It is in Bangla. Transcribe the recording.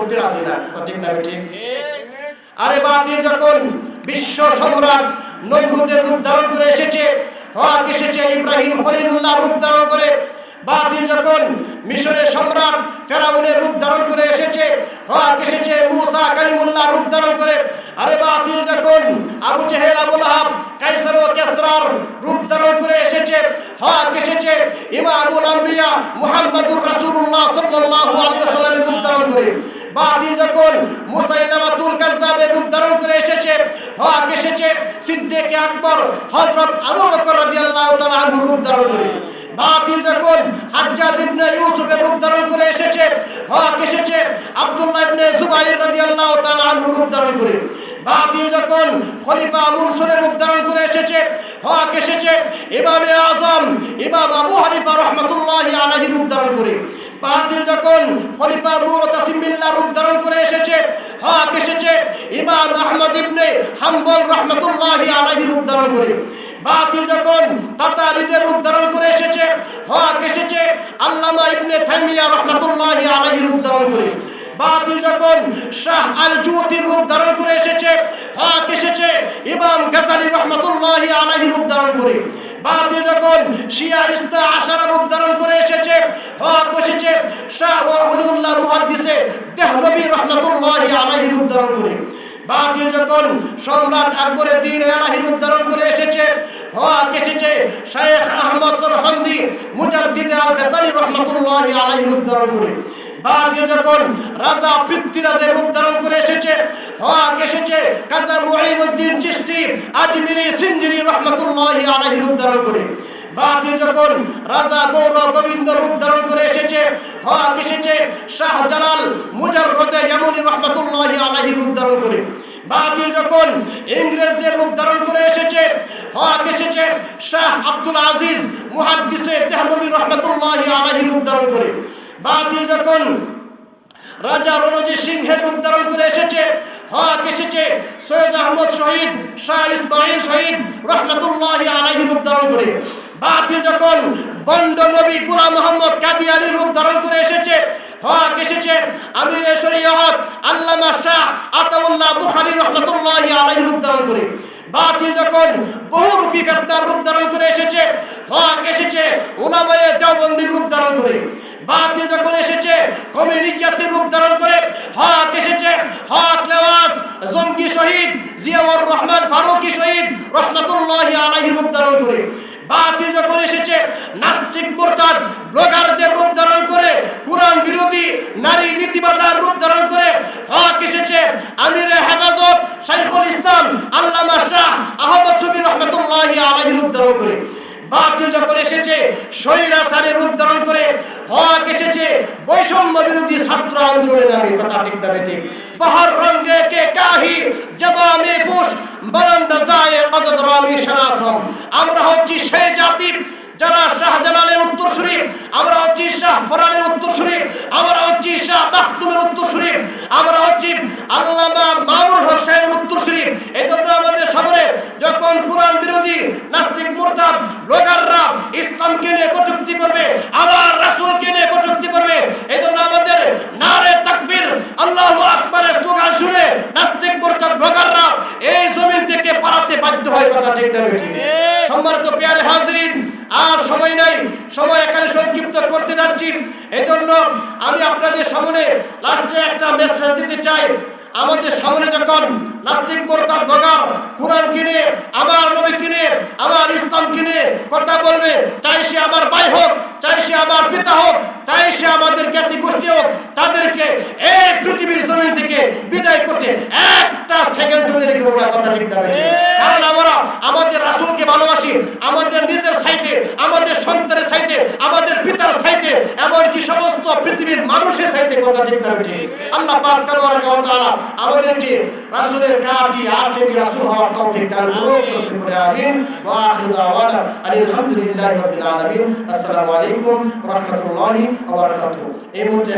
করতে রাজি না, ঠিক না ঠিক? আরে বাতিল যখন বিশ্ব সম্রাট নমরুদের রূপ ধারণ করে এসেছে, হক এসেছে ইব্রাহিম খলিলুল্লাহ রূপ ধারণ করে। বাতিল যখন মিশরের সম্রাট ফেরাউনের রূপ ধারণ করে এসেছে, হক এসেছে মুসা কালিমুল্লাহ রূপ ধারণ করে। আরে বাতিল যখন আবু জেহেল আবু লাহাব কায়সার ও কিসরার রূপ ধারণ করে এসেছে, হক এসেছে ইমামুল আম্বিয়া মুহাম্মদুর রাসূলুল্লাহ সাল্লাল্লাহু আলাইহি ওয়াসাল্লামের রূপ ধারণ করে। বাতিল যখন মুসাইলামাতুল কাজ্জাবের রূপ ধারণ করে এসেছে, হক এসেছে সিদ্দিক আকবর হযরত আবু বকর রাদিয়াল্লাহু তাআলা আনহু রূপ ধারণ করে। বাতিল যখন হাজ্জাজ ইবনে ইউসুফের রূপ ধারণ করে এসেছে, হক এসেছে আব্দুল্লাহ ইবনে জুবাইর রাদিয়াল্লাহু তাআলা আনহু রূপ ধারণ করে। বাতিল যখন খলিফা মনসুরের রূপ ধারণ করে এসেছে, হক এসেছে ইমামে আযম ইমাম আবু হানিফা রাহমাতুল্লাহি আলাইহি রূপ ধারণ করে। বাতিল যখন খলিফা মুতাসিম বিল্লাহ রূপ ধারণ করে এসেছে, হক এসেছে ইমাম আহমদ ইবনে হাম্বল রাহমাতুল্লাহি আলাইহি রূপ ধারণ করে। বাতিল যখন তাতারীদের রূপ ধারণ করে এসেছে, হক এসেছে আল্লামা ইবনে তাইমিয়া রাহমাতুল্লাহি আলাইহি রূপ ধারণ করে। বাতিল যখন শাহ আল জুতির রূপ ধারণ করে এসেছে, হক এসেছে ইমাম গাযালি রাহমাতুল্লাহি আলাইহি রূপ ধারণ করে। বাতিল যখন শিয়া ইসনা আশারা রূপ ধারণ করে এসেছে, হক এসেছে শাহ ওয়ালিউল্লাহ মুহাদ্দিসে দেহলভী রাহমাতুল্লাহি আলাইহি রূপ ধারণ করে। বাতিল যখন সম্রাট আকবরের দ্বীন এলাহী রূপ ধারণ করে এসেছে, হক এসেছে শেখ আহমদ সরহন্দি মুজাদ্দিদ আল গাসালি রাহমাতুল্লাহি আলাইহি রূপ ধারণ করে। বাতিল যখন রাজা পৃথ্বীরাজের রূপ ধারণ করে এসেছে, হক এসেছে কাজী মুঈনুদ্দিন চিশতি আজমিরি সিনজিরি রাহমাতুল্লাহি আলাইহি রূপ ধারণ করে। বাতিল যখন রাজা গৌর গোবিন্দ রূপ ধারণ করে এসেছে, হক এসেছে শাহজালাল মুজাররদে ইয়ামানি রাহমাতুল্লাহি আলাইহি রূপ ধারণ করে। বাতিল যখন ইংরেজদের রূপ ধারণ করে এসেছে, হক এসেছে শাহ আব্দুল আজিজ মুহাদ্দিসে দেহলভী রাহমাতুল্লাহি আলাইহি রূপ ধারণ করে। বাতিল যখন রাজা রণজিৎ সিংহের রূপ ধারণ করে এসেছে, হক এসেছে সৈয়দ আহমদ শহীদ শাহ ইসমাইল শহীদ রাহমাতুল্লাহি আলাইহি রূপ ধারণ করে। বাতিল যখন বন্ড নবী গোলাম মোহাম্মদ কাদিয়ানীর রূপ ধারণ করে এসেছে, হক এসেছে আমিরে শরীয়ত আল্লামা শাহ আতাউল্লাহ বুখারী রাহমাতুল্লাহি আলাইহি রূপ ধারণ করে। বাতিল যখন বহুরূপী ফেতনার রূপ ধারণ করে এসেছে, হক এসেছে উলামায়ে দেওবন্দির রূপ ধারণ করে। বাতিল যখন এসেছে কমিউনিকেটের রূপ ধারণ করে, হক এসেছে হক লেওয়াস জঙ্গি শহীদ জিয়াউর রহমান ফারুকী শহীদ রাহমাতুল্লাহি আলাইহি রূপ ধারণ করে। বাতিল যখন এসেছে নাস্তিক মুরতাদ ব্লগারদের রূপ ধারণ করে, কুরআন বিরোধী নারী নীতিবাদের রূপ ধারণ করে, হক এসেছে আমিরে হেফাজত শাইখুল ইসলাম আল্লামা শাহ আহমদ শফি রাহমাতুল্লাহি আলাইহি রূপ ধারণ করে। বাতিল যখন এসেছে স্বৈরাচারের রূপ ধারণ করে, হক এসেছে বৈষম্য বিরোধী ছাত্র আন্দোলনের নামে, কথা ঠিক না ঠিক? বাহার রঙ্গে কে কাহি জবামে পুশ বলন্দ যায় কদর রামি শানাসম। আমরা হচ্ছি সেই জাতি যারা শাহজালালের উত্তরসূরি, আমরা হচ্ছি শাহ ফরানের উত্তরসূরি, আমরা হচ্ছি শাহ মাখদুমের উত্তরসূরি, আমরা হচ্ছি আল্লামা মামুন হক সাহেবের উত্তরসূরি। এজন্য আমাদের সামনে যখন কুরআন বিরোধী নাস্তিক মুরতাদ ব্লগাররা ইসলামকে নিয়ে কটূক্তি করবে, আবার রাসূলকে নিয়ে কটূক্তি করবে, এজন্য আমাদের নারে তাকবীর আল্লাহু আকবারের স্লোগান শুনে নাস্তিক মুরতাদ ব্লগাররা এই জমিন থেকে পালাতে বাধ্য হয়, কথা ঠিক না ঠিক? সম্মানিত প্রিয় হাজরিন, আর সময় নাই, সময় এখানে সংক্ষিপ্ত করতে যাচ্ছি। এজন্য আমি আপনাদের সামনে লাস্টে একটা মেসেজ দিতে চাই। আমাদের সামনে যখন নাস্তিক মুরতাদ ব্লগার কুরআন কিনে, আমার নবী কিনে, আমার ইসলাম কিনে কথা বলবে, চাই সে আমার ভাই হোক, চাই সে আমার পিতা হোক, চাই সে আমাদের জ্ঞাতি গোষ্ঠী হোক, তাদেরকে এই পৃথিবীর জমিন থেকে বিদায় করতে একটা সেকেন্ড যদি করব না, কথা ঠিক না? কারণ আমরা আমাদের রাসূলকে ভালোবাসি, আমাদের নিজের চাইতে, আমাদের সন্তানের চাইতে, আমাদের পিতার চাইতে, এমনকি সমস্ত পৃথিবীর মানুষের চাইতে, কথা ঠিক না? আল্লাহ পাক তাবারাক ওয়া তাআলা আমাদেরকে রাসূলের কাটি আশিক রাসূল হওয়ার তৌফিক দান করুন, সকলে পড়ে আমিন। ওয়া আখিরু দাওয়ানা আলহামদুলিল্লাহি রাব্বিল আলামিন। আসসালামু আলাইকুম ওয়া রাহমাতুল্লাহি ওয়া বারাকাতুহু। এই মুহূর্তে